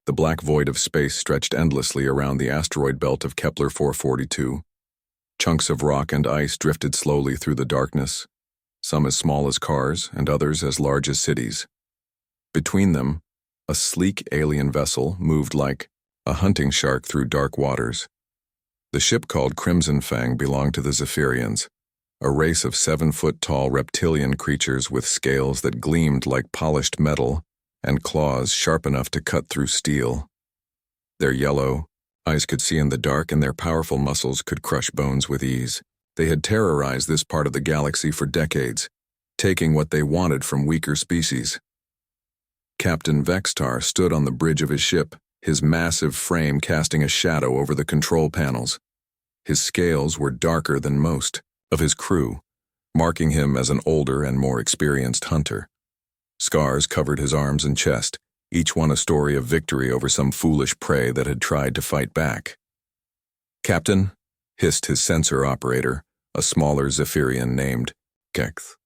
The black void of space stretched endlessly around the asteroid belt of Kepler 442. Chunks of rock and ice drifted slowly through the darkness, some as small as cars and others as large as cities. Between them, a sleek alien vessel moved like a hunting shark through dark waters. The ship called Crimson Fang belonged to the Zephyrians, a race of 7-foot-tall reptilian creatures with scales that gleamed like polished metal and claws sharp enough to cut through steel. Their yellow eyes could see in the dark, and their powerful muscles could crush bones with ease. They had terrorized this part of the galaxy for decades, taking what they wanted from weaker species. Captain Vextar stood on the bridge of his ship, his massive frame casting a shadow over the control panels. His scales were darker than most of his crew, marking him as an older and more experienced hunter. Scars covered his arms and chest, each one a story of victory over some foolish prey that had tried to fight back. "Captain," hissed his sensor operator, a smaller Zephyrian named Kekth,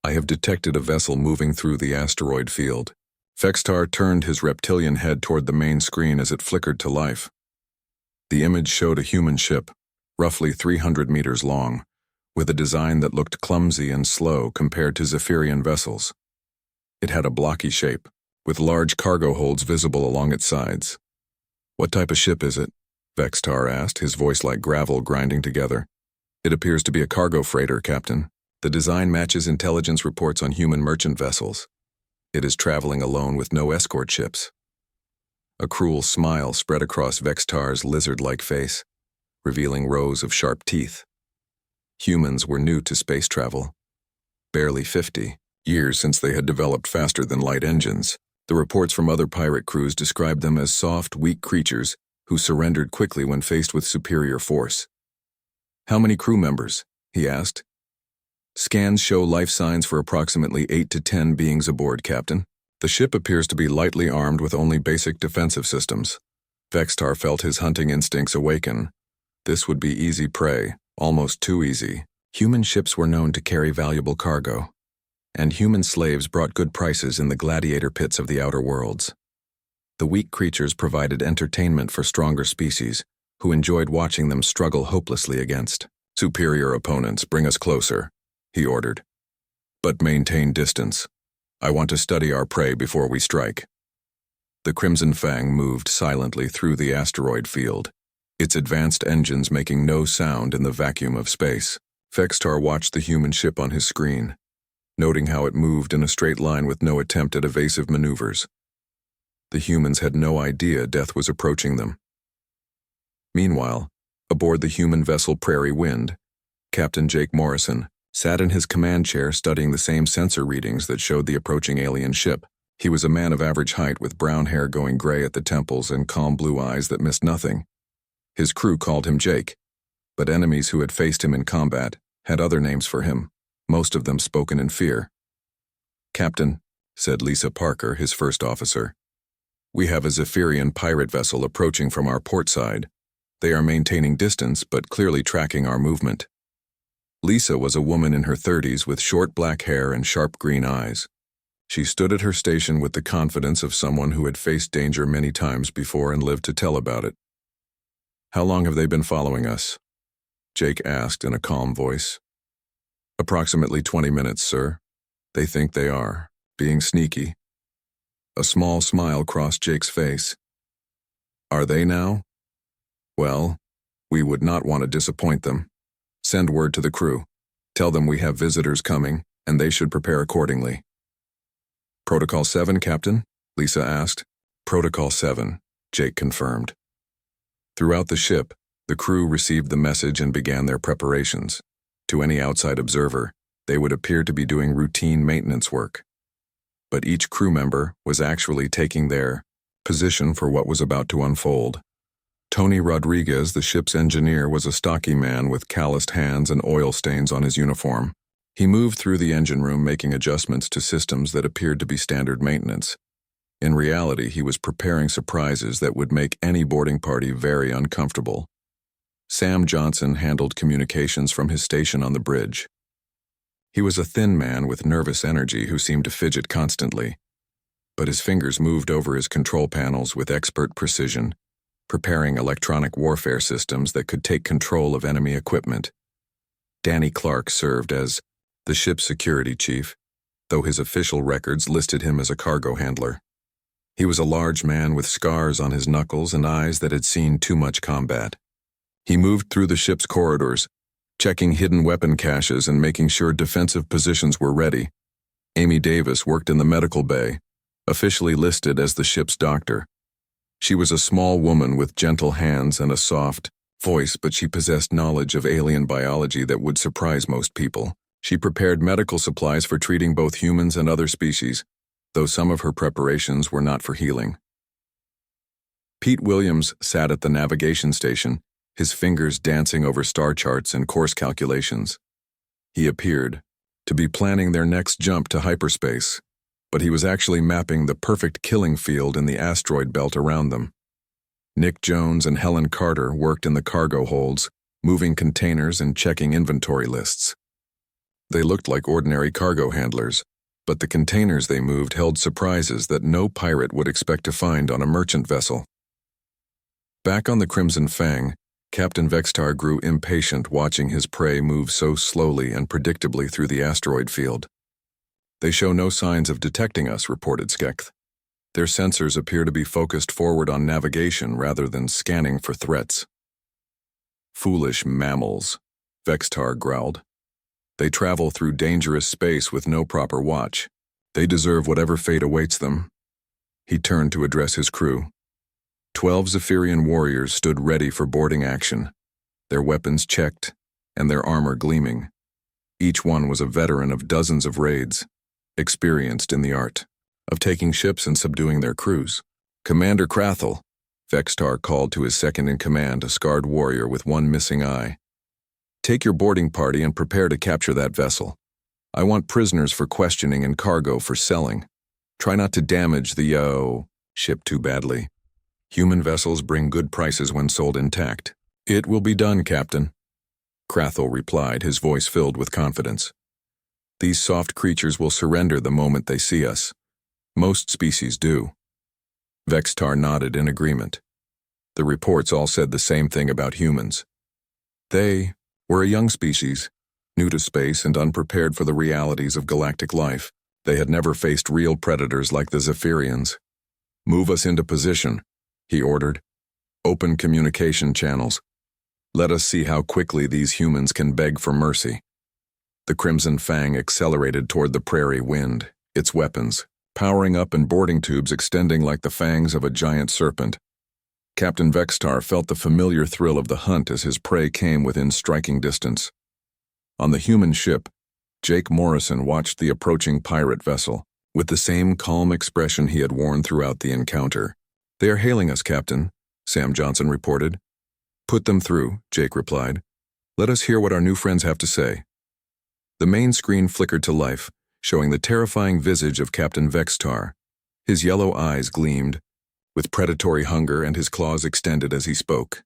"I have detected a vessel moving through the asteroid field." Vextar turned his reptilian head toward the main screen as it flickered to life. The image showed a human ship, roughly 300 meters long, with a design that looked clumsy and slow compared to Zephyrian vessels. It had a blocky shape, with large cargo holds visible along its sides. "What type of ship is it?" Vextar asked, his voice like gravel grinding together. "It appears to be a cargo freighter, Captain. The design matches intelligence reports on human merchant vessels. It is traveling alone with no escort ships." A cruel smile spread across Vextar's lizard-like face, revealing rows of sharp teeth. Humans were new to space travel. Barely 50 years since they had developed faster-than-light engines. The reports from other pirate crews described them as soft, weak creatures who surrendered quickly when faced with superior force. "How many crew members?" he asked. "Scans show life signs for approximately 8 to 10 beings aboard, Captain. The ship appears to be lightly armed with only basic defensive systems." Vextar felt his hunting instincts awaken. This would be easy prey, almost too easy. Human ships were known to carry valuable cargo, and human slaves brought good prices in the gladiator pits of the outer worlds. The weak creatures provided entertainment for stronger species, who enjoyed watching them struggle hopelessly against superior opponents. "Bring us closer," he ordered. "But maintain distance. I want to study our prey before we strike." The Crimson Fang moved silently through the asteroid field, its advanced engines making no sound in the vacuum of space. Vextar watched the human ship on his screen, noting how it moved in a straight line with no attempt at evasive maneuvers. The humans had no idea death was approaching them. Meanwhile, aboard the human vessel Prairie Wind, Captain Jake Morrison sat in his command chair studying the same sensor readings that showed the approaching alien ship. He was a man of average height with brown hair going gray at the temples and calm blue eyes that missed nothing. His crew called him Jake, but enemies who had faced him in combat had other names for him, most of them spoken in fear. "Captain," said Lisa Parker, his first officer, "we have a Zephyrian pirate vessel approaching from our port side. They are maintaining distance but clearly tracking our movement." Lisa was a woman in her 30s with short black hair and sharp green eyes. She stood at her station with the confidence of someone who had faced danger many times before and lived to tell about it. "How long have they been following us?" Jake asked in a calm voice. "Approximately 20 minutes, sir. They think they are being sneaky." A small smile crossed Jake's face. "Are they now? Well, we would not want to disappoint them. Send word to the crew. Tell them we have visitors coming, and they should prepare accordingly." "Protocol 7, Captain?" Lisa asked. "Protocol 7, Jake confirmed." Throughout the ship, the crew received the message and began their preparations. To any outside observer, they would appear to be doing routine maintenance work. But each crew member was actually taking their position for what was about to unfold. Tony Rodriguez, the ship's engineer, was a stocky man with calloused hands and oil stains on his uniform. He moved through the engine room making adjustments to systems that appeared to be standard maintenance. In reality, he was preparing surprises that would make any boarding party very uncomfortable. Sam Johnson handled communications from his station on the bridge. He was a thin man with nervous energy who seemed to fidget constantly. but his fingers moved over his control panels with expert precision, preparing electronic warfare systems that could take control of enemy equipment. Danny Clark served as the ship's security chief, though his official records listed him as a cargo handler. He was a large man with scars on his knuckles and eyes that had seen too much combat. He moved through the ship's corridors, checking hidden weapon caches and making sure defensive positions were ready. Amy Davis worked in the medical bay, officially listed as the ship's doctor. She was a small woman with gentle hands and a soft voice, but she possessed knowledge of alien biology that would surprise most people. She prepared medical supplies for treating both humans and other species, though some of her preparations were not for healing. Pete Williams sat at the navigation station, his fingers dancing over star charts and course calculations. He appeared to be planning their next jump to hyperspace, but he was actually mapping the perfect killing field in the asteroid belt around them. Nick Jones and Helen Carter worked in the cargo holds, moving containers and checking inventory lists. They looked like ordinary cargo handlers, but the containers they moved held surprises that no pirate would expect to find on a merchant vessel. Back on the Crimson Fang, Captain Vextar grew impatient watching his prey move so slowly and predictably through the asteroid field. "They show no signs of detecting us," reported Skekth. "Their sensors appear to be focused forward on navigation rather than scanning for threats." "Foolish mammals," Vextar growled. "They travel through dangerous space with no proper watch. They deserve whatever fate awaits them." He turned to address his crew. 12 Zephyrian warriors stood ready for boarding action, their weapons checked and their armor gleaming. Each one was a veteran of dozens of raids, experienced in the art of taking ships and subduing their crews. "Commander Krathel," Vextar called to his second-in-command, a scarred warrior with one missing eye. "Take your boarding party and prepare to capture that vessel. I want prisoners for questioning and cargo for selling. Try not to damage the ship too badly. Human vessels bring good prices when sold intact." "It will be done, Captain," Krathel replied, his voice filled with confidence. "These soft creatures will surrender the moment they see us. Most species do." Vextar nodded in agreement. The reports all said the same thing about humans. They were a young species, new to space and unprepared for the realities of galactic life. They had never faced real predators like the Zephyrians. "Move us into position," he ordered. "Open communication channels. Let us see how quickly these humans can beg for mercy." The Crimson Fang accelerated toward the prairie wind, its weapons powering up and boarding tubes extending like the fangs of a giant serpent. Captain Vextar felt the familiar thrill of the hunt as his prey came within striking distance. On the human ship, Jake Morrison watched the approaching pirate vessel, with the same calm expression he had worn throughout the encounter. "They are hailing us, Captain," Sam Johnson reported. "Put them through," Jake replied. "Let us hear what our new friends have to say." The main screen flickered to life, showing the terrifying visage of Captain Vextar. His yellow eyes gleamed with predatory hunger and his claws extended as he spoke.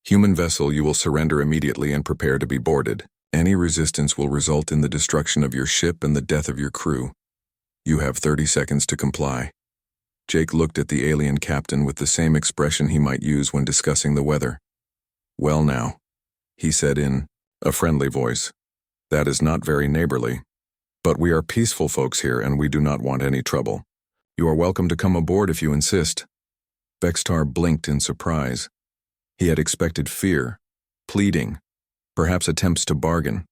"Human vessel, you will surrender immediately and prepare to be boarded. Any resistance will result in the destruction of your ship and the death of your crew. You have 30 seconds to comply." Jake looked at the alien captain with the same expression he might use when discussing the weather. "Well now," he said in a friendly voice, "that is not very neighborly. But we are peaceful folks here and we do not want any trouble. You are welcome to come aboard if you insist." Vextar blinked in surprise. He had expected fear, pleading, perhaps attempts to bargain.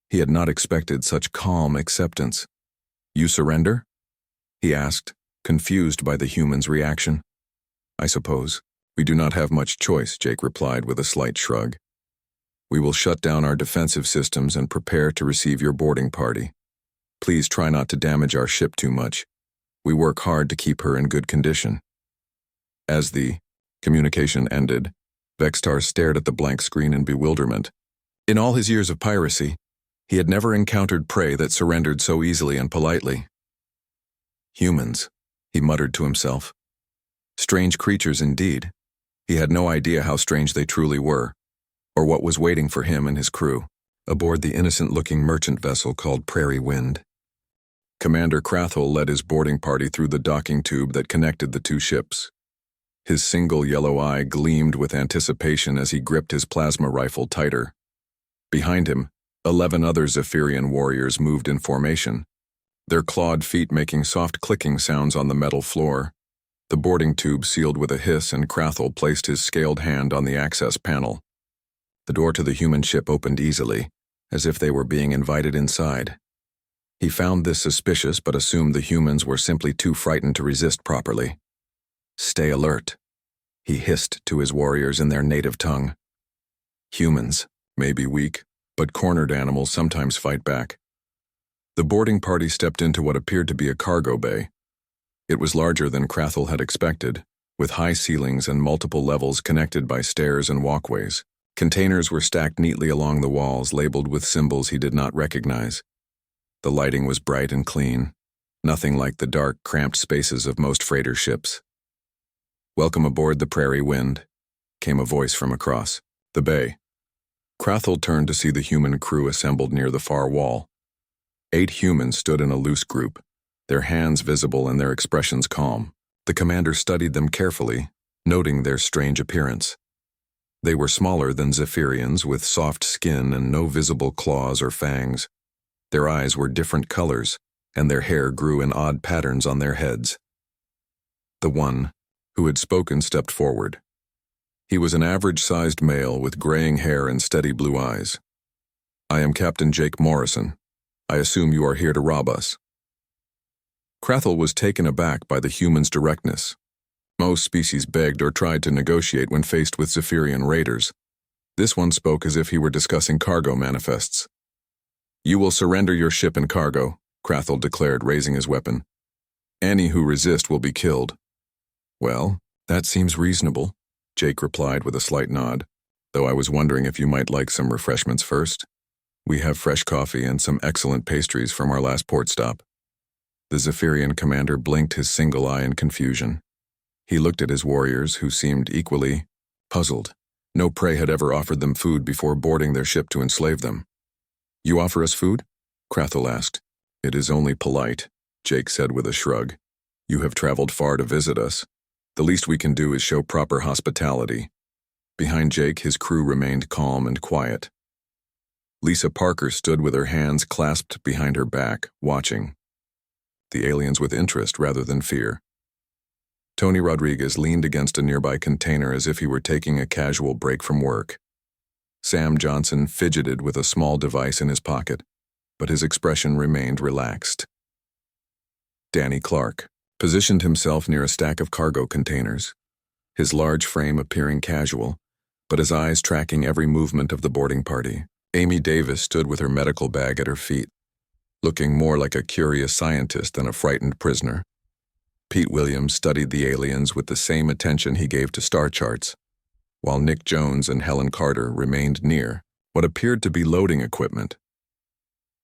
He had not expected such calm acceptance. "You surrender?" he asked, confused by the human's reaction. "I suppose. We do not have much choice," Jake replied with a slight shrug. "We will shut down our defensive systems and prepare to receive your boarding party. Please try not to damage our ship too much. We work hard to keep her in good condition." As the communication ended, Vextar stared at the blank screen in bewilderment. In all his years of piracy, he had never encountered prey that surrendered so easily and politely. "Humans," he muttered to himself. Strange creatures indeed. He had no idea how strange they truly were, or what was waiting for him and his crew aboard the innocent-looking merchant vessel called Prairie Wind. Commander Krathel led his boarding party through the docking tube that connected the two ships. His single yellow eye gleamed with anticipation as he gripped his plasma rifle tighter. Behind him, 11 other Zephyrian warriors moved in formation, their clawed feet making soft clicking sounds on the metal floor. The boarding tube sealed with a hiss, and Krathel placed his scaled hand on the access panel. The door to the human ship opened easily, as if they were being invited inside. He found this suspicious but assumed the humans were simply too frightened to resist properly. "Stay alert," he hissed to his warriors in their native tongue. Humans may be weak, but cornered animals sometimes fight back. The boarding party stepped into what appeared to be a cargo bay. It was larger than Krathel had expected, with high ceilings and multiple levels connected by stairs and walkways. Containers were stacked neatly along the walls, labeled with symbols he did not recognize. The lighting was bright and clean, nothing like the dark, cramped spaces of most freighter ships. "Welcome aboard the Prairie Wind," came a voice from across the bay. Krathel turned to see the human crew assembled near the far wall. 8 humans stood in a loose group, their hands visible and their expressions calm. The commander studied them carefully, noting their strange appearance. They were smaller than Zephyrians, with soft skin and no visible claws or fangs. Their eyes were different colors, and their hair grew in odd patterns on their heads. The one who had spoken stepped forward. He was an average-sized male with graying hair and steady blue eyes. "I am Captain Jake Morrison. I assume you are here to rob us." Krathel was taken aback by the human's directness. Most species begged or tried to negotiate when faced with Zephyrian raiders. This one spoke as if he were discussing cargo manifests. "You will surrender your ship and cargo," Krathel declared, raising his weapon. "Any who resist will be killed." "Well, that seems reasonable," Jake replied with a slight nod, "though I was wondering if you might like some refreshments first. We have fresh coffee and some excellent pastries from our last port stop." The Zephyrian commander blinked his single eye in confusion. He looked at his warriors, who seemed equally puzzled. No prey had ever offered them food before boarding their ship to enslave them. "You offer us food?" Krathel asked. "It is only polite," Jake said with a shrug. "You have traveled far to visit us. The least we can do is show proper hospitality." Behind Jake, his crew remained calm and quiet. Lisa Parker stood with her hands clasped behind her back, watching the aliens with interest rather than fear. Tony Rodriguez leaned against a nearby container as if he were taking a casual break from work. Sam Johnson fidgeted with a small device in his pocket, but his expression remained relaxed. Danny Clark positioned himself near a stack of cargo containers, his large frame appearing casual, but his eyes tracking every movement of the boarding party. Amy Davis stood with her medical bag at her feet, looking more like a curious scientist than a frightened prisoner. Pete Williams studied the aliens with the same attention he gave to star charts, while Nick Jones and Helen Carter remained near what appeared to be loading equipment.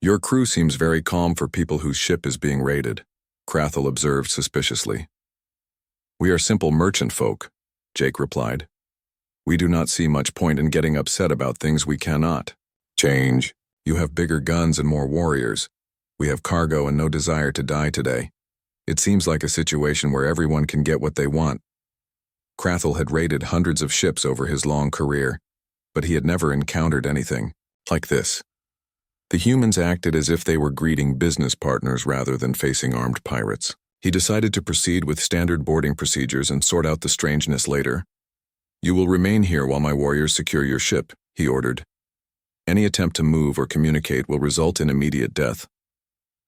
"Your crew seems very calm for people whose ship is being raided," Krathel observed suspiciously. "We are simple merchant folk," Jake replied. "We do not see much point in getting upset about things we cannot change. You have bigger guns and more warriors. We have cargo and no desire to die today. It seems like a situation where everyone can get what they want." Krathel had raided hundreds of ships over his long career, but he had never encountered anything like this. The humans acted as if they were greeting business partners rather than facing armed pirates. He decided to proceed with standard boarding procedures and sort out the strangeness later. "You will remain here while my warriors secure your ship," he ordered. "Any attempt to move or communicate will result in immediate death."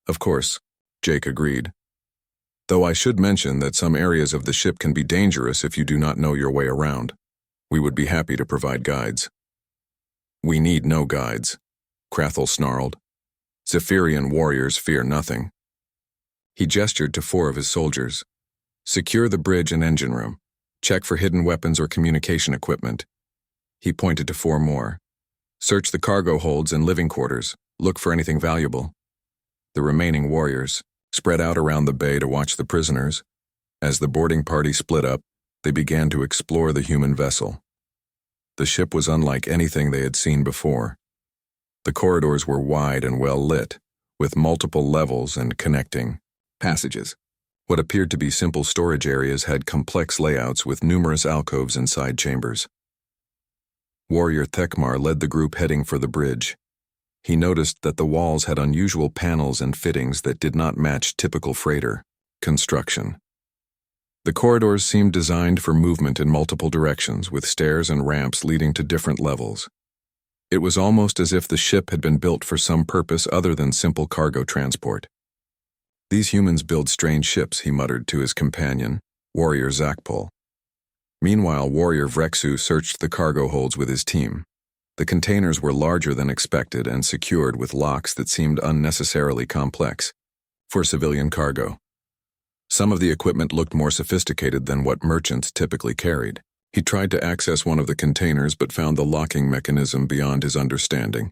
"Of course," Jake agreed. "Though I should mention that some areas of the ship can be dangerous if you do not know your way around. We would be happy to provide guides." "We need no guides," Krathel snarled. "Zephyrian warriors fear nothing." He gestured to 4 of his soldiers. "Secure the bridge and engine room. Check for hidden weapons or communication equipment." He pointed to 4 more. "Search the cargo holds and living quarters. Look for anything valuable." The remaining warriors spread out around the bay to watch the prisoners. As the boarding party split up, they began to explore the human vessel. The ship was unlike anything they had seen before. The corridors were wide and well lit, with multiple levels and connecting passages. What appeared to be simple storage areas had complex layouts with numerous alcoves and side chambers. Warrior Thekmar led the group heading for the bridge. He noticed that the walls had unusual panels and fittings that did not match typical freighter construction. The corridors seemed designed for movement in multiple directions, with stairs and ramps leading to different levels. It was almost as if the ship had been built for some purpose other than simple cargo transport. "These humans build strange ships," he muttered to his companion, Warrior Zakpol. Meanwhile, Warrior Vrexu searched the cargo holds with his team. The containers were larger than expected and secured with locks that seemed unnecessarily complex for civilian cargo. Some of the equipment looked more sophisticated than what merchants typically carried. He tried to access one of the containers but found the locking mechanism beyond his understanding.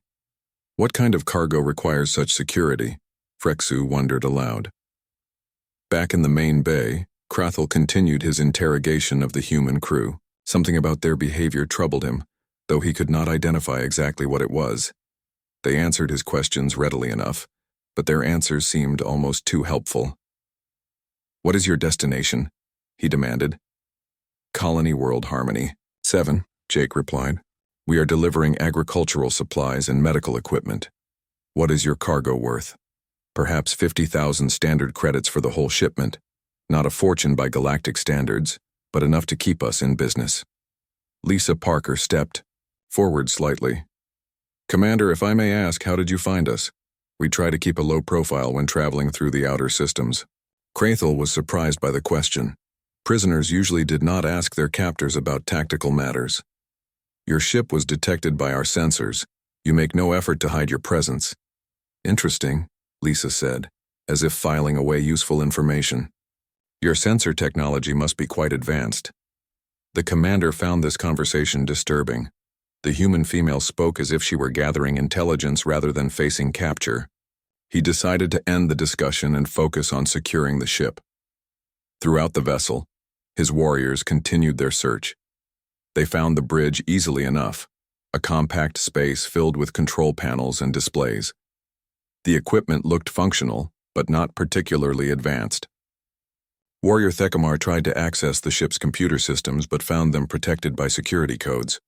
What kind of cargo requires such security? Vrexu wondered aloud. Back in the main bay, Krathel continued his interrogation of the human crew. Something about their behavior troubled him, though he could not identify exactly what it was. They answered his questions readily enough, but their answers seemed almost too helpful. "What is your destination?" he demanded. "Colony World Harmony 7, Jake replied. "We are delivering agricultural supplies and medical equipment. What is your cargo worth?" "Perhaps 50,000 standard credits for the whole shipment. Not a fortune by galactic standards, but enough to keep us in business." Lisa Parker stepped forward slightly. "Commander, if I may ask, how did you find us? We try to keep a low profile when traveling through the outer systems." Krathel was surprised by the question. Prisoners usually did not ask their captors about tactical matters. "Your ship was detected by our sensors. You make no effort to hide your presence." "Interesting," Lisa said, as if filing away useful information. "Your sensor technology must be quite advanced." The commander found this conversation disturbing. The human female spoke as if she were gathering intelligence rather than facing capture. He decided to end the discussion and focus on securing the ship. Throughout the vessel, his warriors continued their search. They found the bridge easily enough, a compact space filled with control panels and displays. The equipment looked functional, but not particularly advanced. Warrior Thekmar tried to access the ship's computer systems but found them protected by security codes.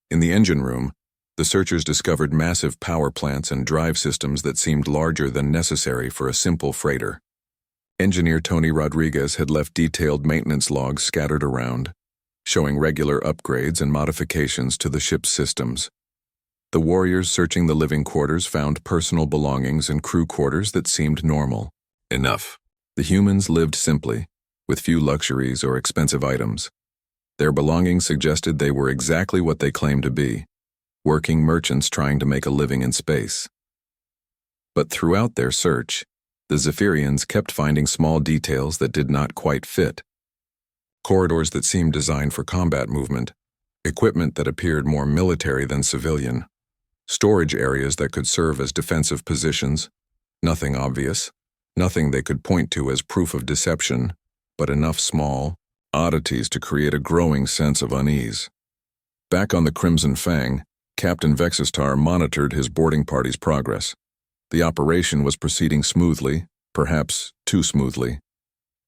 In the engine room, the searchers discovered massive power plants and drive systems that seemed larger than necessary for a simple freighter. Engineer Tony Rodriguez had left detailed maintenance logs scattered around, showing regular upgrades and modifications to the ship's systems. The warriors searching the living quarters found personal belongings and crew quarters that seemed normal enough. The humans lived simply, with few luxuries or expensive items. Their belongings suggested they were exactly what they claimed to be, working merchants trying to make a living in space. But throughout their search, the Zephyrians kept finding small details that did not quite fit. Corridors that seemed designed for combat movement, equipment that appeared more military than civilian, storage areas that could serve as defensive positions, nothing obvious, nothing they could point to as proof of deception, but enough small oddities to create a growing sense of unease. Back on the Crimson Fang, Captain Vexistar monitored his boarding party's progress. The operation was proceeding smoothly, perhaps too smoothly.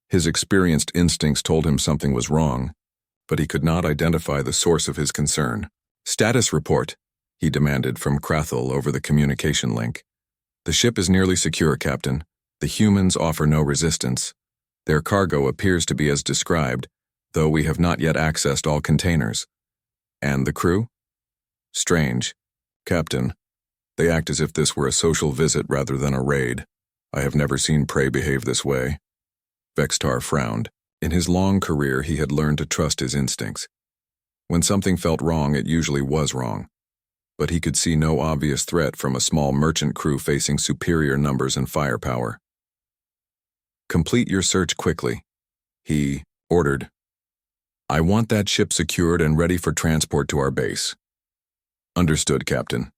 His experienced instincts told him something was wrong, but he could not identify the source of his concern. "Status report," he demanded from Krathel over the communication link. "The ship is nearly secure, Captain. The humans offer no resistance. Their cargo appears to be as described, though we have not yet accessed all containers. And the crew? Strange. Captain, they act as if this were a social visit rather than a raid. I have never seen prey behave this way." Vextar frowned. In his long career, he had learned to trust his instincts. When something felt wrong, it usually was wrong. But he could see no obvious threat from a small merchant crew facing superior numbers and firepower. "Complete your search quickly," he ordered. "I want that ship secured and ready for transport to our base." "Understood, Captain."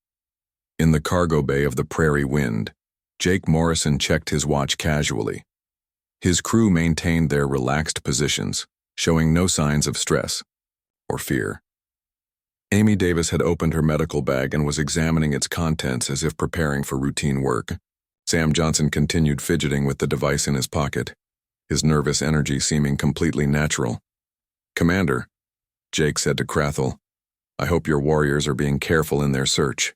In the cargo bay of the Prairie Wind, Jake Morrison checked his watch casually. His crew maintained their relaxed positions, showing no signs of stress or fear. Amy Davis had opened her medical bag and was examining its contents as if preparing for routine work. Sam Johnson continued fidgeting with the device in his pocket, his nervous energy seeming completely natural. "Commander," Jake said to Krathel, "I hope your warriors are being careful in their search.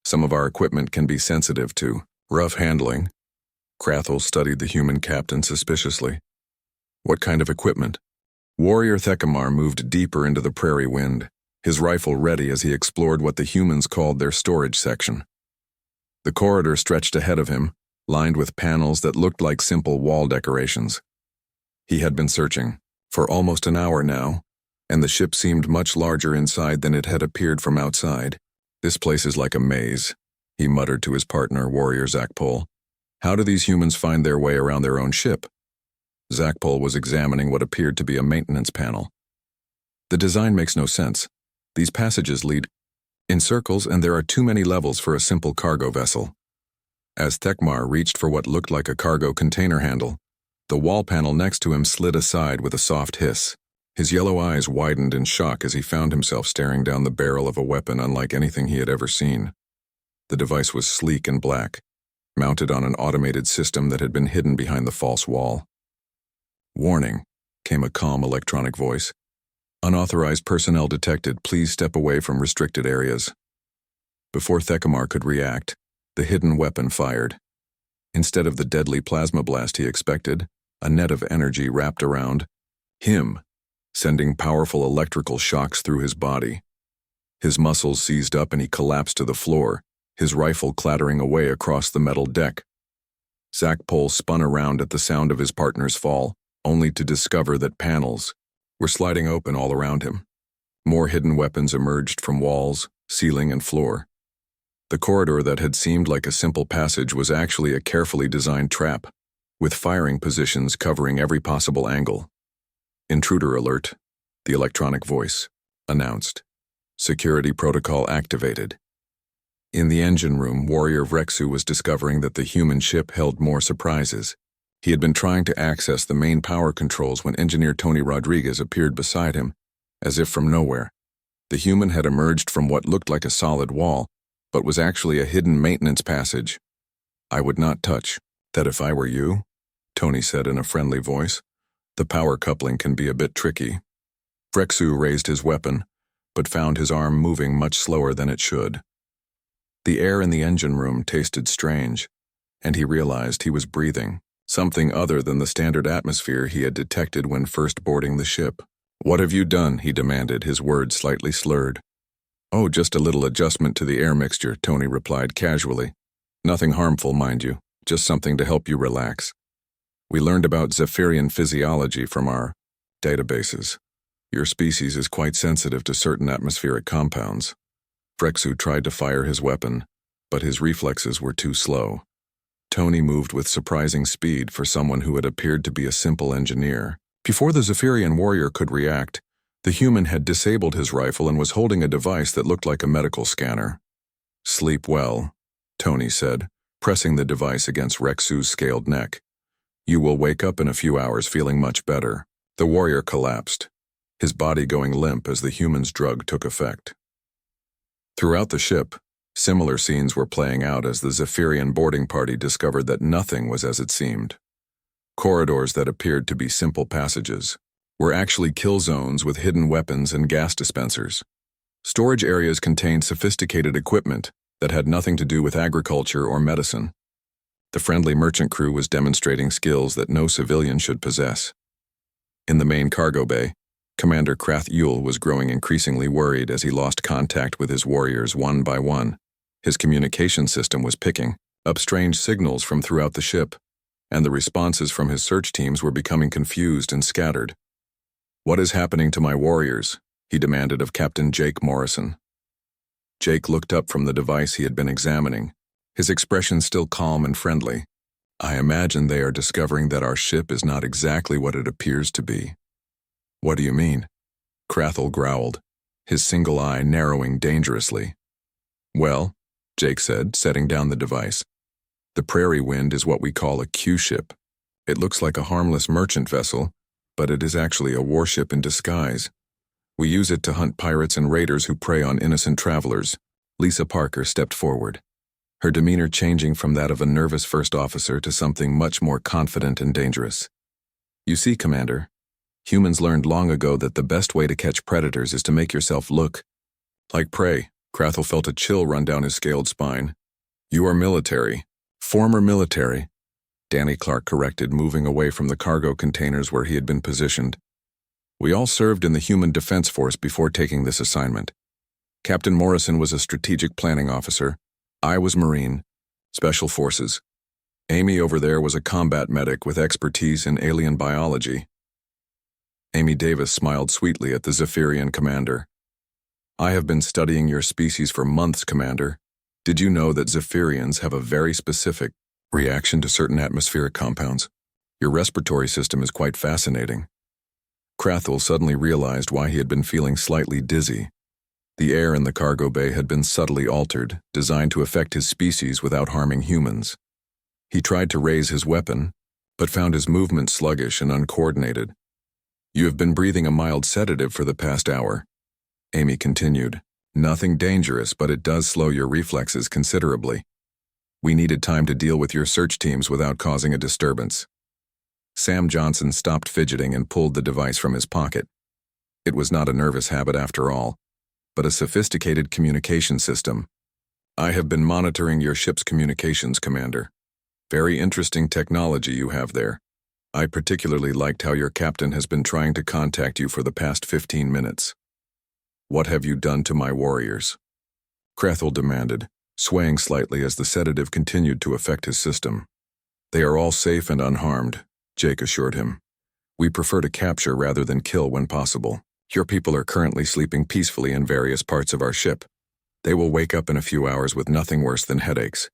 Some of our equipment can be sensitive to rough handling." Krathel studied the human captain suspiciously. "What kind of equipment?" Warrior Thecamar moved deeper into the prairie wind, his rifle ready as he explored what the humans called their storage section. The corridor stretched ahead of him, lined with panels that looked like simple wall decorations. He had been searching for almost an hour now, and the ship seemed much larger inside than it had appeared from outside. "This place is like a maze," he muttered to his partner, Warrior Zakpol. "How do these humans find their way around their own ship?" Zakpol was examining what appeared to be a maintenance panel. "The design makes no sense. These passages lead in circles, and there are too many levels for a simple cargo vessel." As Thekmar reached for what looked like a cargo container handle, the wall panel next to him slid aside with a soft hiss. His yellow eyes widened in shock as he found himself staring down the barrel of a weapon unlike anything he had ever seen. The device was sleek and black, mounted on an automated system that had been hidden behind the false wall. "Warning," came a calm electronic voice. "Unauthorized personnel detected. Please step away from restricted areas." Before Thecamar could react, the hidden weapon fired. Instead of the deadly plasma blast he expected, a net of energy wrapped around him, sending powerful electrical shocks through his body. His muscles seized up and he collapsed to the floor, his rifle clattering away across the metal deck. Zakpol spun around at the sound of his partner's fall, only to discover that panels were sliding open all around him. More hidden weapons emerged from walls, ceiling, and floor. The corridor that had seemed like a simple passage was actually a carefully designed trap, with firing positions covering every possible angle. "Intruder alert," the electronic voice announced. "Security protocol activated." In the engine room, Warrior Vrexu was discovering that the human ship held more surprises. He had been trying to access the main power controls when Engineer Tony Rodriguez appeared beside him, as if from nowhere. The human had emerged from what looked like a solid wall, but was actually a hidden maintenance passage. "I would not touch that if I were you," Tony said in a friendly voice. "The power coupling can be a bit tricky." Vrexu raised his weapon, but found his arm moving much slower than it should. The air in the engine room tasted strange, and he realized he was breathing something other than the standard atmosphere he had detected when first boarding the ship. "What have you done?" he demanded, his words slightly slurred. "Oh, just a little adjustment to the air mixture," Tony replied casually. "Nothing harmful, mind you, just something to help you relax. We learned about Zephyrian physiology from our databases. Your species is quite sensitive to certain atmospheric compounds." Vrexu tried to fire his weapon, but his reflexes were too slow. Tony moved with surprising speed for someone who had appeared to be a simple engineer. Before the Zephyrian warrior could react, the human had disabled his rifle and was holding a device that looked like a medical scanner. "Sleep well," Tony said, pressing the device against Rexu's scaled neck. "You will wake up in a few hours feeling much better." The warrior collapsed, his body going limp as the human's drug took effect. Throughout the ship, similar scenes were playing out as the Zephyrian boarding party discovered that nothing was as it seemed. Corridors that appeared to be simple passages were actually kill zones with hidden weapons and gas dispensers. Storage areas contained sophisticated equipment that had nothing to do with agriculture or medicine. The friendly merchant crew was demonstrating skills that no civilian should possess. In the main cargo bay, Commander Krath-Yule was growing increasingly worried as he lost contact with his warriors one by one. His communication system was picking up strange signals from throughout the ship, and the responses from his search teams were becoming confused and scattered. "What is happening to my warriors?" he demanded of Captain Jake Morrison. Jake looked up from the device he had been examining, his expression still calm and friendly. "I imagine they are discovering that our ship is not exactly what it appears to be." "What do you mean?" Krathel growled, his single eye narrowing dangerously. "Well," Jake said, setting down the device, "the Prairie Wind is what we call a Q-ship. It looks like a harmless merchant vessel, but it is actually a warship in disguise. We use it to hunt pirates and raiders who prey on innocent travelers." Lisa Parker stepped forward. her demeanor changing from that of a nervous first officer to something much more confident and dangerous. "You see, Commander, humans learned long ago that the best way to catch predators is to make yourself look like prey." Krathel felt a chill run down his scaled spine. "You are military." "Former military," Danny Clark corrected, moving away from the cargo containers where he had been positioned. "We all served in the Human Defense Force before taking this assignment. Captain Morrison was a strategic planning officer. I was Marine, Special Forces. Amy over there was a combat medic with expertise in alien biology." Amy Davis smiled sweetly at the Zephyrian commander. "I have been studying your species for months, Commander. Did you know that Zephyrians have a very specific reaction to certain atmospheric compounds? Your respiratory system is quite fascinating." Krathel suddenly realized why he had been feeling slightly dizzy. The air in the cargo bay had been subtly altered, designed to affect his species without harming humans. He tried to raise his weapon, but found his movement sluggish and uncoordinated. "You have been breathing a mild sedative for the past hour," Amy continued. "Nothing dangerous, but it does slow your reflexes considerably. We needed time to deal with your search teams without causing a disturbance." Sam Johnson stopped fidgeting and pulled the device from his pocket. It was not a nervous habit after all, but a sophisticated communication system. "I have been monitoring your ship's communications, Commander. Very interesting technology you have there. I particularly liked how your captain has been trying to contact you for the past 15 minutes. What have you done to my warriors?" Krathel demanded, swaying slightly as the sedative continued to affect his system. "They are all safe and unharmed," Jake assured him. "We prefer to capture rather than kill when possible. Your people are currently sleeping peacefully in various parts of our ship. They will wake up in a few hours with nothing worse than headaches."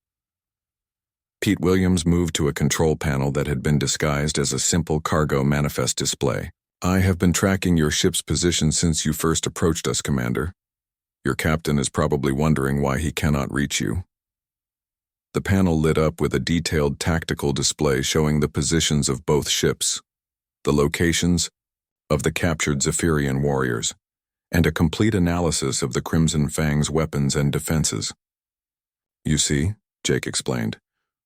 Pete Williams moved to a control panel that had been disguised as a simple cargo manifest display. "I have been tracking your ship's position since you first approached us, Commander. Your captain is probably wondering why he cannot reach you." The panel lit up with a detailed tactical display showing the positions of both ships, the locations of the captured Zephyrian warriors, and a complete analysis of the Crimson Fang's weapons and defenses. "You see," Jake explained,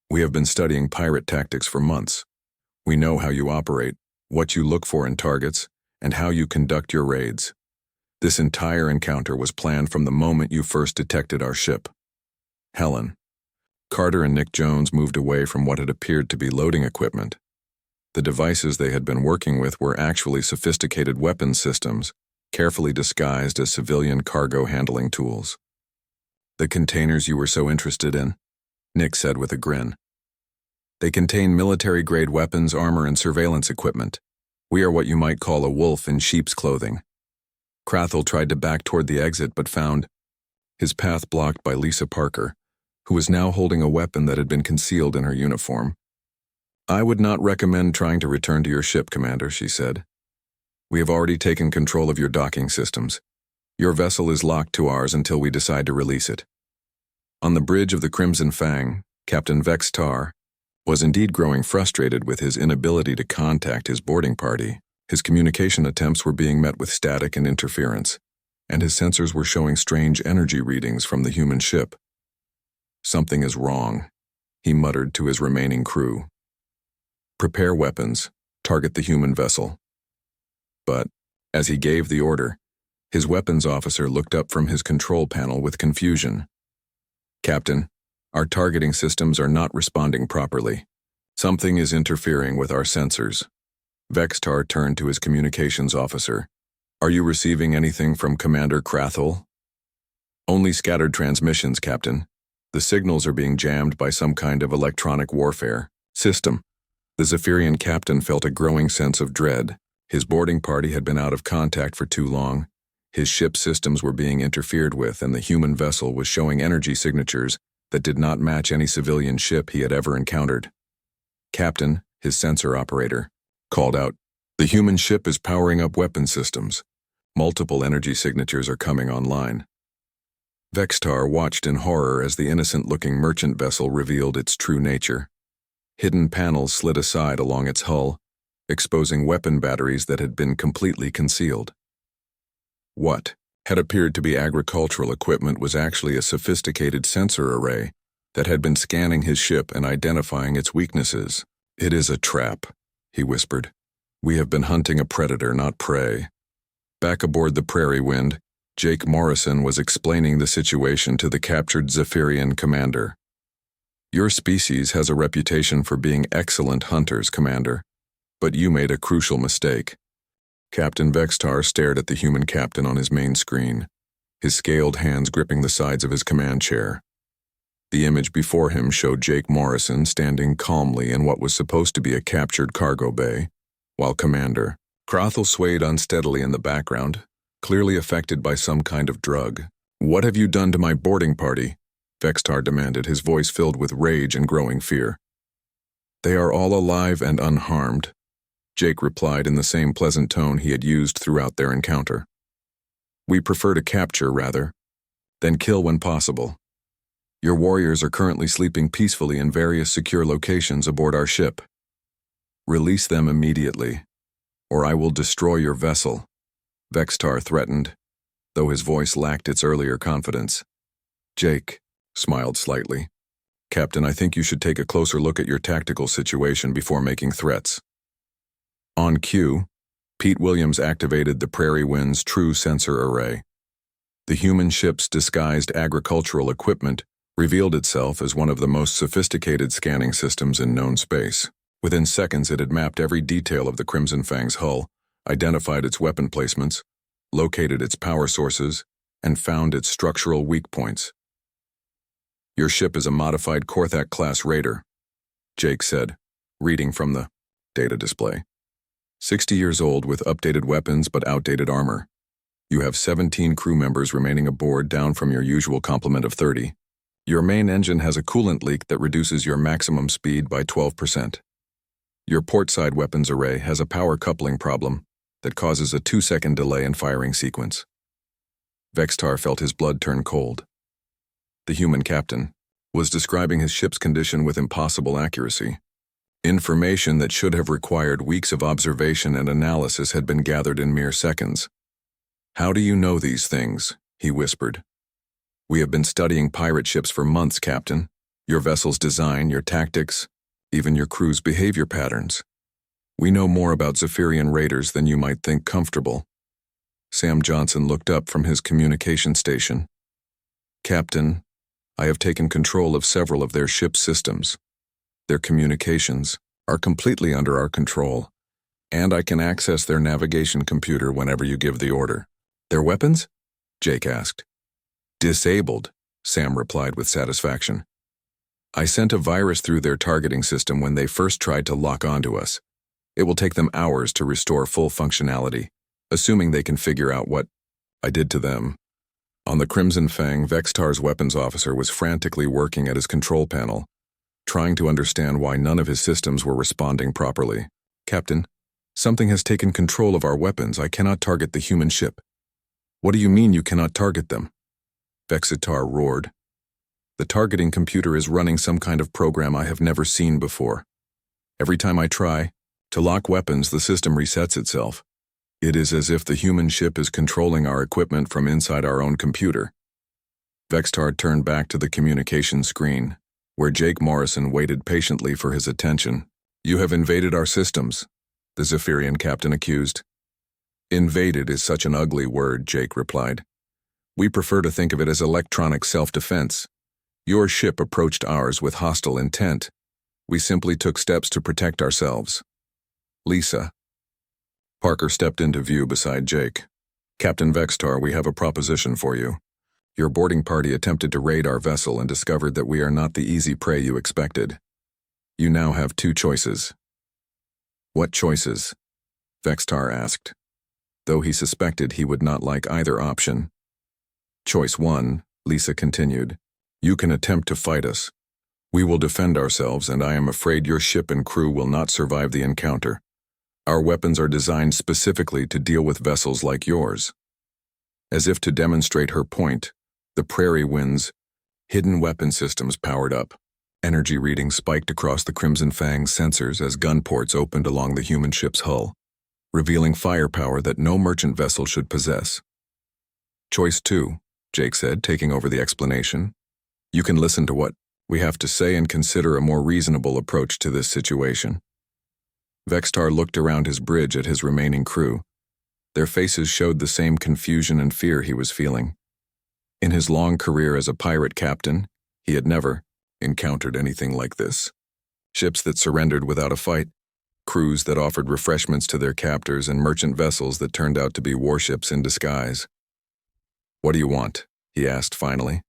"we have been studying pirate tactics for months. We know how you operate, what you look for in targets, and how you conduct your raids. This entire encounter was planned from the moment you first detected our ship." Helen, Carter and Nick Jones moved away from what had appeared to be loading equipment. The devices they had been working with were actually sophisticated weapons systems, carefully disguised as civilian cargo handling tools. "The containers you were so interested in?" Nick said with a grin. "They contain military-grade weapons, armor, and surveillance equipment. We are what you might call a wolf in sheep's clothing." Krathel tried to back toward the exit but found his path blocked by Lisa Parker, who was now holding a weapon that had been concealed in her uniform. "I would not recommend trying to return to your ship, Commander," she said. "We have already taken control of your docking systems. Your vessel is locked to ours until we decide to release it." On the bridge of the Crimson Fang, Captain Vex Tar was indeed growing frustrated with his inability to contact his boarding party. His communication attempts were being met with static and interference, and his sensors were showing strange energy readings from the human ship. "Something is wrong," he muttered to his remaining crew. "Prepare weapons, target the human vessel." But, as he gave the order, his weapons officer looked up from his control panel with confusion. "Captain, our targeting systems are not responding properly. Something is interfering with our sensors." Vextar turned to his communications officer. "Are you receiving anything from Commander Krathel?" "Only scattered transmissions, Captain. The signals are being jammed by some kind of electronic warfare system." The Zephyrian captain felt a growing sense of dread. His boarding party had been out of contact for too long. His ship's systems were being interfered with, and the human vessel was showing energy signatures that did not match any civilian ship he had ever encountered. "Captain," his sensor operator called out, "the human ship is powering up weapon systems. Multiple energy signatures are coming online." Vextar watched in horror as the innocent-looking merchant vessel revealed its true nature. Hidden panels slid aside along its hull, exposing weapon batteries that had been completely concealed. What had appeared to be agricultural equipment was actually a sophisticated sensor array, that had been scanning his ship and identifying its weaknesses. "It is a trap," he whispered. "We have been hunting a predator, not prey." Back aboard the Prairie Wind, Jake Morrison was explaining the situation to the captured Zephyrian commander. "Your species has a reputation for being excellent hunters, Commander, but you made a crucial mistake." Captain Vextar stared at the human captain on his main screen, his scaled hands gripping the sides of his command chair. The image before him showed Jake Morrison standing calmly in what was supposed to be a captured cargo bay, while Commander Crothall swayed unsteadily in the background, clearly affected by some kind of drug. "What have you done to my boarding party?" Vextar demanded, his voice filled with rage and growing fear. "They are all alive and unharmed," Jake replied in the same pleasant tone he had used throughout their encounter. "We prefer to capture, rather, than kill when possible. Your warriors are currently sleeping peacefully in various secure locations aboard our ship. Release them immediately, or I will destroy your vessel," Vextar threatened, though his voice lacked its earlier confidence. Jake smiled slightly. "Captain, I think you should take a closer look at your tactical situation before making threats." On cue, Pete Williams activated the Prairie Wind's true sensor array. The human ship's disguised agricultural equipment revealed itself as one of the most sophisticated scanning systems in known space. Within seconds, it had mapped every detail of the Crimson Fang's hull, identified its weapon placements, located its power sources, and found its structural weak points. "Your ship is a modified Korthak-class raider," Jake said, reading from the data display. 60 years old with updated weapons but outdated armor. You have 17 crew members remaining aboard, down from your usual complement of 30. Your main engine has a coolant leak that reduces your maximum speed by 12%. Your portside weapons array has a power coupling problem that causes a 2-second delay in firing sequence. Vextar felt his blood turn cold. The human captain was describing his ship's condition with impossible accuracy. Information that should have required weeks of observation and analysis had been gathered in mere seconds. "How do you know these things?" he whispered. "We have been studying pirate ships for months, Captain. Your vessel's design, your tactics, even your crew's behavior patterns. We know more about Zephyrian raiders than you might think comfortable." Sam Johnson looked up from his communication station. "Captain, I have taken control of several of their ship systems. Their communications are completely under our control, and I can access their navigation computer whenever you give the order." "Their weapons?" Jake asked. "Disabled," Sam replied with satisfaction. "I sent a virus through their targeting system when they first tried to lock onto us. It will take them hours to restore full functionality, assuming they can figure out what I did to them." On the Crimson Fang, Vextar's weapons officer was frantically working at his control panel, trying to understand why none of his systems were responding properly. "Captain, something has taken control of our weapons. I cannot target the human ship." "What do you mean you cannot target them?" Vextar roared. "The targeting computer is running some kind of program I have never seen before. Every time I try to lock weapons, the system resets itself. It is as if the human ship is controlling our equipment from inside our own computer." Vextar turned back to the communication screen, where Jake Morrison waited patiently for his attention. "You have invaded our systems," the Zephyrian captain accused. "Invaded is such an ugly word," Jake replied. "We prefer to think of it as electronic self-defense. Your ship approached ours with hostile intent. We simply took steps to protect ourselves." "Lisa." Parker stepped into view beside Jake. "Captain Vextar, we have a proposition for you. Your boarding party attempted to raid our vessel and discovered that we are not the easy prey you expected. You now have 2 choices." "What choices?" Vextar asked, though he suspected he would not like either option. "Choice 1, Lisa continued. You can attempt to fight us. We will defend ourselves, and I am afraid your ship and crew will not survive the encounter. Our weapons are designed specifically to deal with vessels like yours." As if to demonstrate her point, the Prairie Wind's hidden weapon systems powered up. Energy readings spiked across the Crimson Fang's sensors as gun ports opened along the human ship's hull, revealing firepower that no merchant vessel should possess. "Choice 2, Jake said, taking over the explanation. You can listen to what We have to say and consider a more reasonable approach to this situation. Vextar looked around his bridge at his remaining crew. Their faces showed the same confusion and fear he was feeling. In his long career as a pirate captain, he had never encountered anything like this. Ships that surrendered without a fight, crews that offered refreshments to their captors, and merchant vessels that turned out to be warships in disguise. "What do you want?" he asked finally.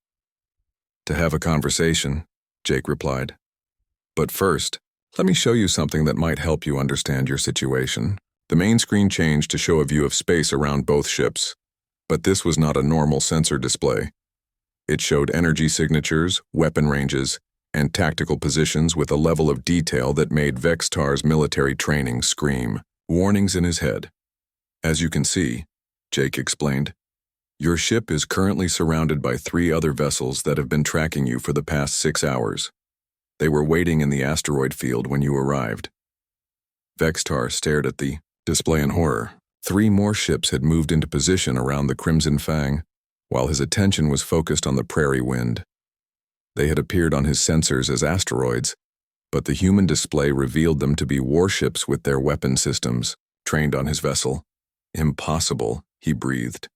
"To have a conversation," Jake replied. "But first, let me show you something that might help you understand your situation." The main screen changed to show a view of space around both ships, but this was not a normal sensor display. It showed energy signatures, weapon ranges, and tactical positions with a level of detail that made Vextar's military training scream. Warnings in his head. "As you can see," Jake explained, "your ship is currently surrounded by 3 other vessels that have been tracking you for the past 6 hours. They were waiting in the asteroid field when you arrived." Vextar stared at the display in horror. 3 more ships had moved into position around the Crimson Fang, while his attention was focused on the Prairie Wind. They had appeared on his sensors as asteroids, but the human display revealed them to be warships with their weapon systems, trained on his vessel. "Impossible," he breathed.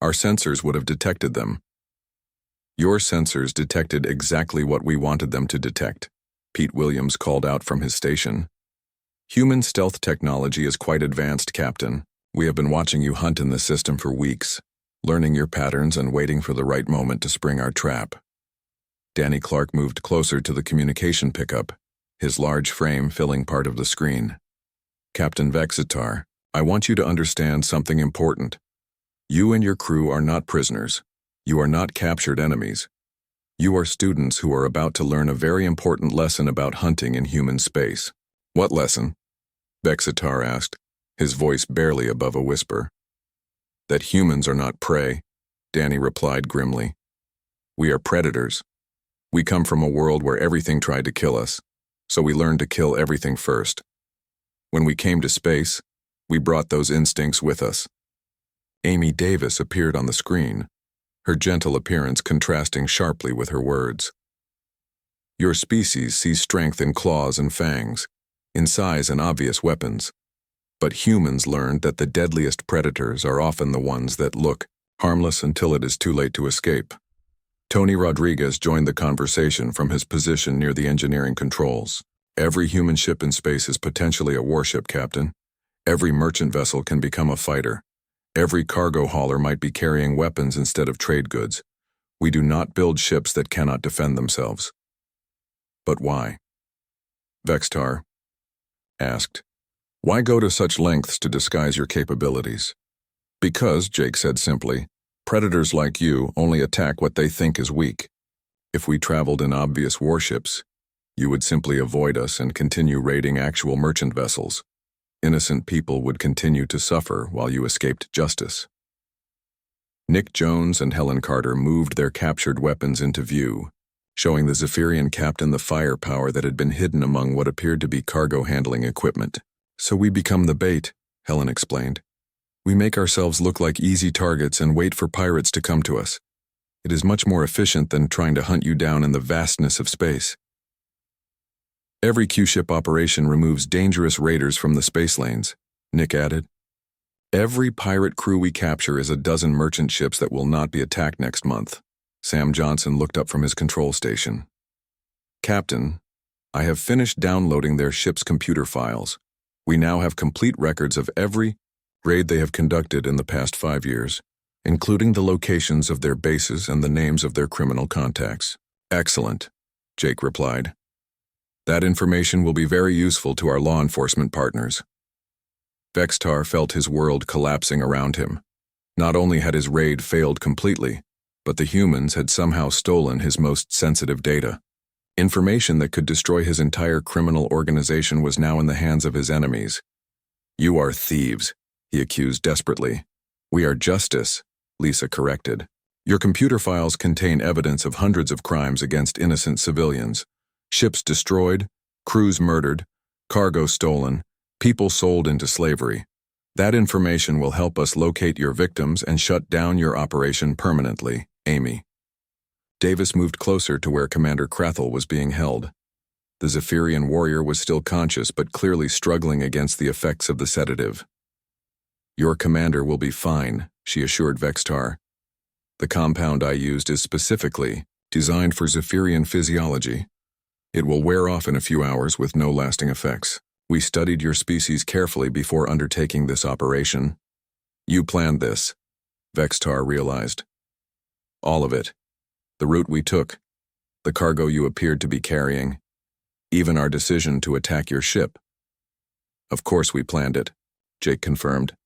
"Our sensors would have detected them." "Your sensors detected exactly what we wanted them to detect," Pete Williams called out from his station. "Human stealth technology is quite advanced, Captain. We have been watching you hunt in the system for weeks, learning your patterns and waiting for the right moment to spring our trap." Danny Clark moved closer to the communication pickup, his large frame filling part of the screen. "Captain Vextar, I want you to understand something important. You and your crew are not prisoners. You are not captured enemies. You are students who are about to learn a very important lesson about hunting in human space." "What lesson?" Vextar asked, his voice barely above a whisper. "That humans are not prey," Danny replied grimly. "We are predators. We come from a world where everything tried to kill us, so we learned to kill everything first. When we came to space, we brought those instincts with us." Amy Davis appeared on the screen, her gentle appearance contrasting sharply with her words. "Your species sees strength in claws and fangs, in size and obvious weapons. But humans learned that the deadliest predators are often the ones that look harmless until it is too late to escape." Tony Rodriguez joined the conversation from his position near the engineering controls. "Every human ship in space is potentially a warship, Captain. Every merchant vessel can become a fighter. Every cargo hauler might be carrying weapons instead of trade goods. We do not build ships that cannot defend themselves." "But why?" Vextar asked. "Why go to such lengths to disguise your capabilities?" "Because," Jake said simply, "predators like you only attack what they think is weak. If we traveled in obvious warships, you would simply avoid us and continue raiding actual merchant vessels. Innocent people would continue to suffer while you escaped justice." Nick Jones and Helen Carter moved their captured weapons into view, showing the Zephyrian captain the firepower that had been hidden among what appeared to be cargo handling equipment. "So we become the bait," Helen explained. "We make ourselves look like easy targets and wait for pirates to come to us. It is much more efficient than trying to hunt you down in the vastness of space." "Every Q-ship operation removes dangerous raiders from the space lanes," Nick added. "Every pirate crew we capture is a dozen merchant ships that will not be attacked next month." Sam Johnson looked up from his control station. "Captain, I have finished downloading their ship's computer files. We now have complete records of every raid they have conducted in the past 5 years, including the locations of their bases and the names of their criminal contacts." "Excellent," Jake replied. "That information will be very useful to our law enforcement partners." Vextar felt his world collapsing around him. Not only had his raid failed completely, but the humans had somehow stolen his most sensitive data. Information that could destroy his entire criminal organization was now in the hands of his enemies. "You are thieves," he accused desperately. "We are justice," Lisa corrected. "Your computer files contain evidence of hundreds of crimes against innocent civilians. Ships destroyed, crews murdered, cargo stolen, people sold into slavery. That information will help us locate your victims and shut down your operation permanently, Amy." Davis moved closer to where Commander Krathel was being held. The Zephyrian warrior was still conscious but clearly struggling against the effects of the sedative. "Your commander will be fine," she assured Vextar. "The compound I used is specifically designed for Zephyrian physiology. It will wear off in a few hours with no lasting effects. We studied your species carefully before undertaking this operation." "You planned this," Vextar realized. "All of it. The route we took, the cargo you appeared to be carrying, even our decision to attack your ship." "Of course we planned it," Jake confirmed.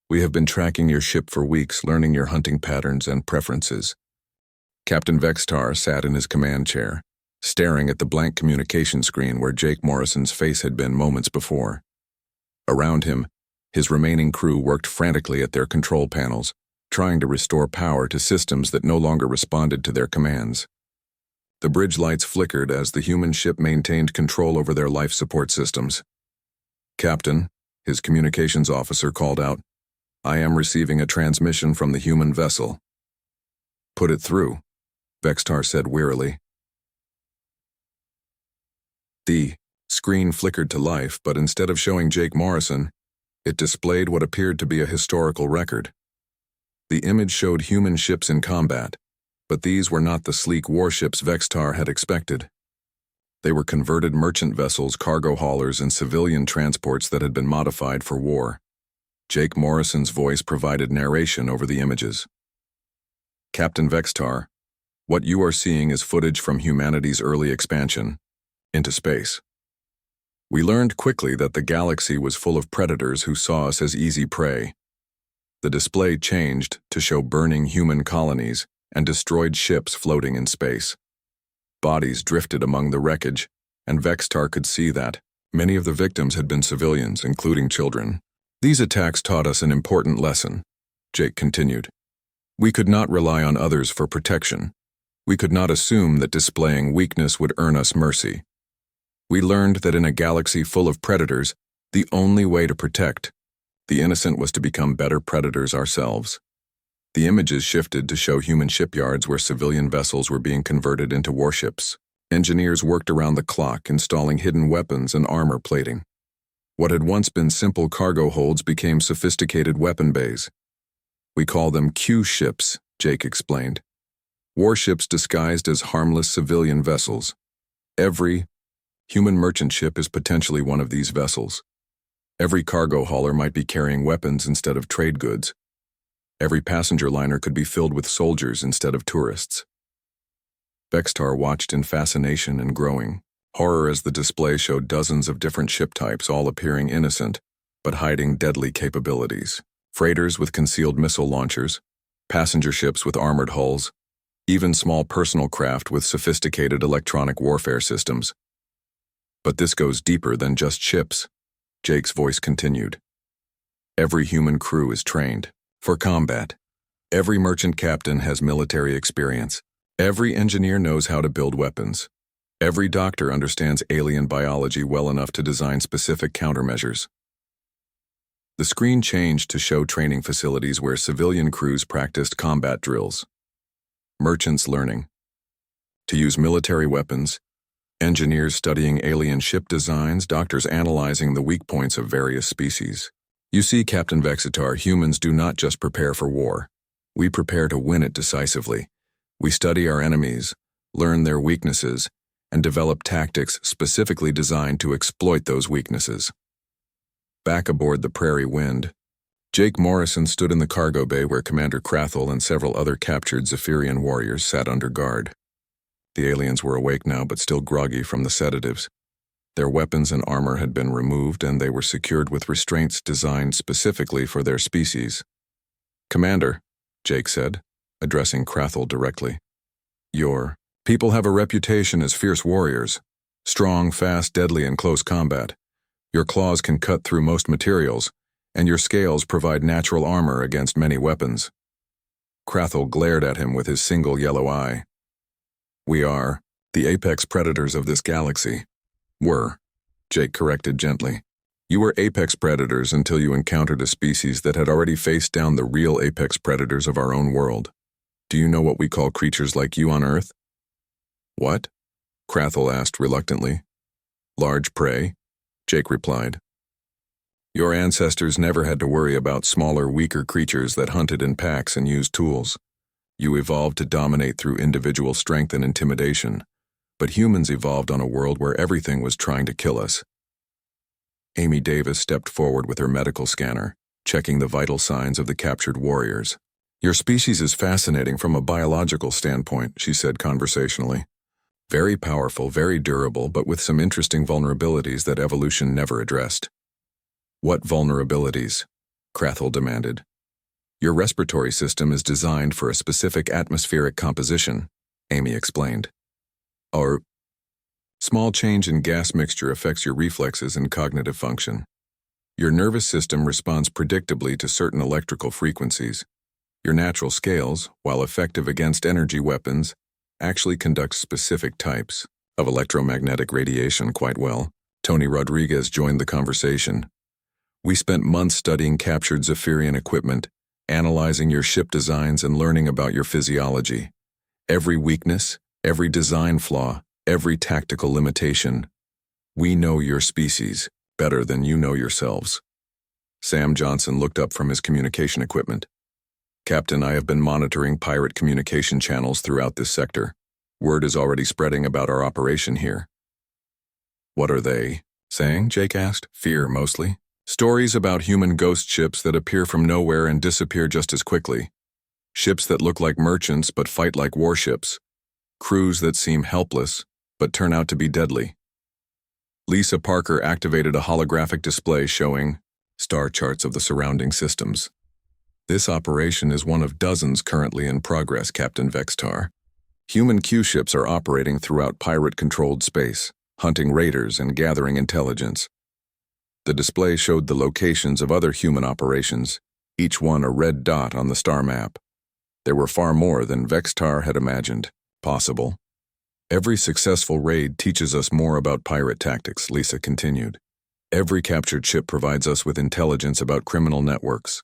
"We have been tracking your ship for weeks, learning your hunting patterns and preferences." Captain Vextar sat in his command chair, staring at the blank communication screen where Jake Morrison's face had been moments before. Around him, his remaining crew worked frantically at their control panels, trying to restore power to systems that no longer responded to their commands. The bridge lights flickered as the human ship maintained control over their life support systems. "Captain," his communications officer called out, "I am receiving a transmission from the human vessel." "Put it through," Vextar said wearily. The screen flickered to life, but instead of showing Jake Morrison, it displayed what appeared to be a historical record. The image showed human ships in combat, but these were not the sleek warships Vextar had expected. They were converted merchant vessels, cargo haulers, and civilian transports that had been modified for war. Jake Morrison's voice provided narration over the images. "Captain Vextar, what you are seeing is footage from humanity's early expansion into space. We learned quickly that the galaxy was full of predators who saw us as easy prey. The display changed to show burning human colonies and destroyed ships floating in space. Bodies drifted among the wreckage, and Vextar could see that many of the victims had been civilians, including children. These attacks taught us an important lesson," Jake continued. "We could not rely on others for protection. We could not assume that displaying weakness would earn us mercy. We learned that in a galaxy full of predators, the only way to protect the innocent was to become better predators ourselves." The images shifted to show human shipyards where civilian vessels were being converted into warships. Engineers worked around the clock, installing hidden weapons and armor plating. What had once been simple cargo holds became sophisticated weapon bays. "We call them Q ships," Jake explained. "Warships disguised as harmless civilian vessels. Every human merchant ship is potentially one of these vessels. Every cargo hauler might be carrying weapons instead of trade goods. Every passenger liner could be filled with soldiers instead of tourists." Vextar watched in fascination and growing horror as the display showed dozens of different ship types, all appearing innocent, but hiding deadly capabilities. Freighters with concealed missile launchers, passenger ships with armored hulls, even small personal craft with sophisticated electronic warfare systems. "But this goes deeper than just ships," Jake's voice continued. "Every human crew is trained for combat. Every merchant captain has military experience. Every engineer knows how to build weapons. Every doctor understands alien biology well enough to design specific countermeasures." The screen changed to show training facilities where civilian crews practiced combat drills. Merchants learning to use military weapons, engineers studying alien ship designs, doctors analyzing the weak points of various species. "You see, Captain Vextar, humans do not just prepare for war. We prepare to win it decisively. We study our enemies, learn their weaknesses, and develop tactics specifically designed to exploit those weaknesses." Back aboard the Prairie Wind, Jake Morrison stood in the cargo bay where Commander Krathel and several other captured Zephyrian warriors sat under guard. The aliens were awake now but still groggy from the sedatives. Their weapons and armor had been removed, and they were secured with restraints designed specifically for their species. "Commander," Jake said, addressing Krathel directly, "your people have a reputation as fierce warriors, strong, fast, deadly in close combat. Your claws can cut through most materials, and your scales provide natural armor against many weapons." Krathel glared at him with his single yellow eye. "We are the apex predators of this galaxy." "Were," Jake corrected gently. "You were apex predators until you encountered a species that had already faced down the real apex predators of our own world. Do you know what we call creatures like you on Earth? What? Krathel asked reluctantly. Large prey, Jake replied. Your ancestors never had to worry about smaller, weaker creatures that hunted in packs and used tools. You evolved to dominate through individual strength and intimidation, but humans evolved on a world where everything was trying to kill us. Amy Davis stepped forward with her medical scanner, checking the vital signs of the captured warriors. Your species is fascinating from a biological standpoint, she said conversationally. Very powerful, very durable, but with some interesting vulnerabilities that evolution never addressed. What vulnerabilities? Krathel demanded. Your respiratory system is designed for a specific atmospheric composition, Amy explained. Our small change in gas mixture affects your reflexes and cognitive function. Your nervous system responds predictably to certain electrical frequencies. Your natural scales, while effective against energy weapons, actually conduct specific types of electromagnetic radiation quite well. Tony Rodriguez joined the conversation. We spent months studying captured Zephyrian equipment, analyzing your ship designs and learning about your physiology. Every weakness, every design flaw, every tactical limitation. We know your species better than you know yourselves. Sam Johnson looked up from his communication equipment. Captain, I have been monitoring pirate communication channels throughout this sector. Word is already spreading about our operation here. What are they saying? Jake asked. Fear, mostly. Stories about human ghost ships that appear from nowhere and disappear just as quickly. Ships that look like merchants but fight like warships. Crews that seem helpless but turn out to be deadly. Lisa Parker activated a holographic display showing star charts of the surrounding systems. This operation is one of dozens currently in progress, Captain Vextar. Human Q-ships are operating throughout pirate-controlled space, hunting raiders and gathering intelligence. The display showed the locations of other human operations, each one a red dot on the star map. There were far more than Vextar had imagined possible. Every successful raid teaches us more about pirate tactics, Lisa continued. Every captured ship provides us with intelligence about criminal networks.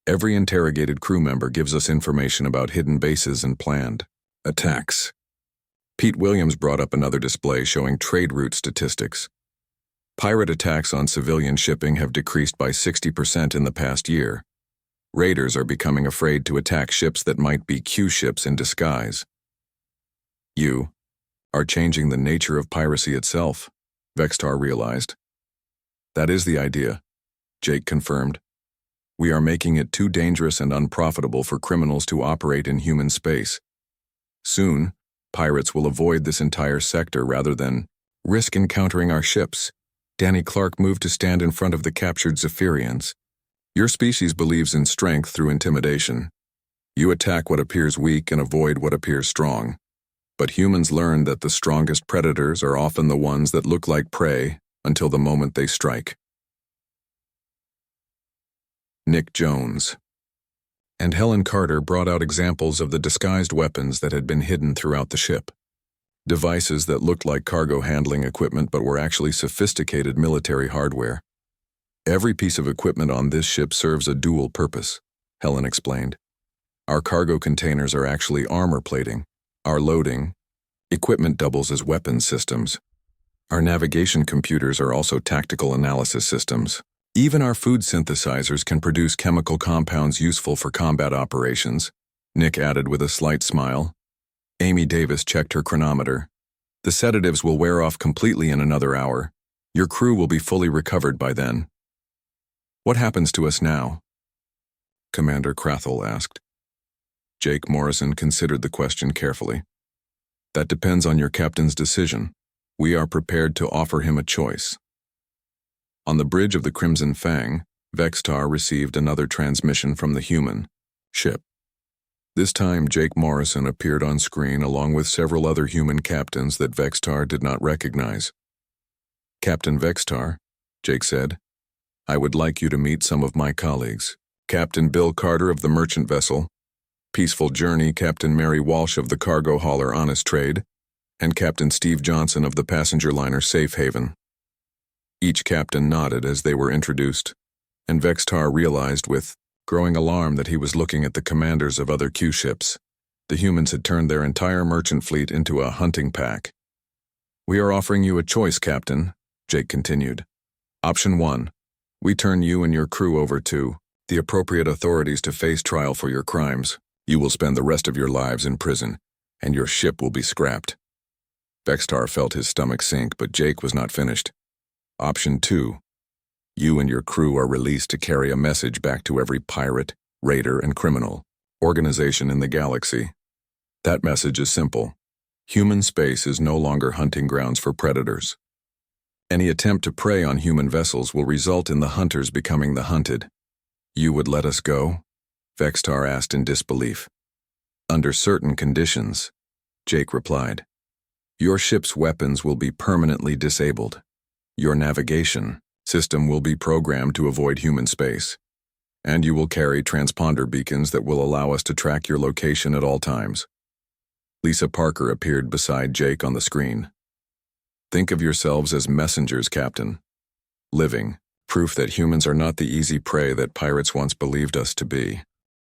Every interrogated crew member gives us information about hidden bases and planned attacks. Pete Williams brought up another display showing trade route statistics. Pirate attacks on civilian shipping have decreased by 60% in the past year. Raiders are becoming afraid to attack ships that might be Q ships in disguise. You are changing the nature of piracy itself, Vextar realized. That is the idea, Jake confirmed. We are making it too dangerous and unprofitable for criminals to operate in human space. Soon, pirates will avoid this entire sector rather than risk encountering our ships. Danny Clark moved to stand in front of the captured Zephyrians. Your species believes in strength through intimidation. You attack what appears weak and avoid what appears strong. But humans learn that the strongest predators are often the ones that look like prey until the moment they strike. Nick Jones and Helen Carter brought out examples of the disguised weapons that had been hidden throughout the ship. Devices that looked like cargo handling equipment but were actually sophisticated military hardware. Every piece of equipment on this ship serves a dual purpose, Helen explained. Our cargo containers are actually armor plating. Our loading equipment doubles as weapons systems. Our navigation computers are also tactical analysis systems. Even our food synthesizers can produce chemical compounds useful for combat operations, Nick added with a slight smile. Amy Davis checked her chronometer. The sedatives will wear off completely in another hour. Your crew will be fully recovered by then. What happens to us now? Commander Krathel asked. Jake Morrison considered the question carefully. That depends on your captain's decision. We are prepared to offer him a choice. On the bridge of the Crimson Fang, Vextar received another transmission from the human ship. This time, Jake Morrison appeared on screen along with several other human captains that Vextar did not recognize. Captain Vextar, Jake said, I would like you to meet some of my colleagues. Captain Bill Carter of the merchant vessel, Peaceful Journey Captain Mary Walsh of the cargo hauler Honest Trade, and Captain Steve Johnson of the passenger liner Safe Haven. Each captain nodded as they were introduced, and Vextar realized with growing alarm that he was looking at the commanders of other Q ships. The humans had turned their entire merchant fleet into a hunting pack. "We are offering you a choice, Captain," Jake continued. "Option 1. We turn you and your crew over to the appropriate authorities to face trial for your crimes. You will spend the rest of your lives in prison, and your ship will be scrapped." Vextar felt his stomach sink, but Jake was not finished. "Option 2. You and your crew are released to carry a message back to every pirate, raider, and criminal organization in the galaxy. That message is simple. Human space is no longer hunting grounds for predators. Any attempt to prey on human vessels will result in the hunters becoming the hunted." "You would let us go?" Vextar asked in disbelief. "Under certain conditions," Jake replied. "Your ship's weapons will be permanently disabled. Your navigation system will be programmed to avoid human space. And you will carry transponder beacons that will allow us to track your location at all times." Lisa Parker appeared beside Jake on the screen. "Think of yourselves as messengers, Captain. Living proof that humans are not the easy prey that pirates once believed us to be."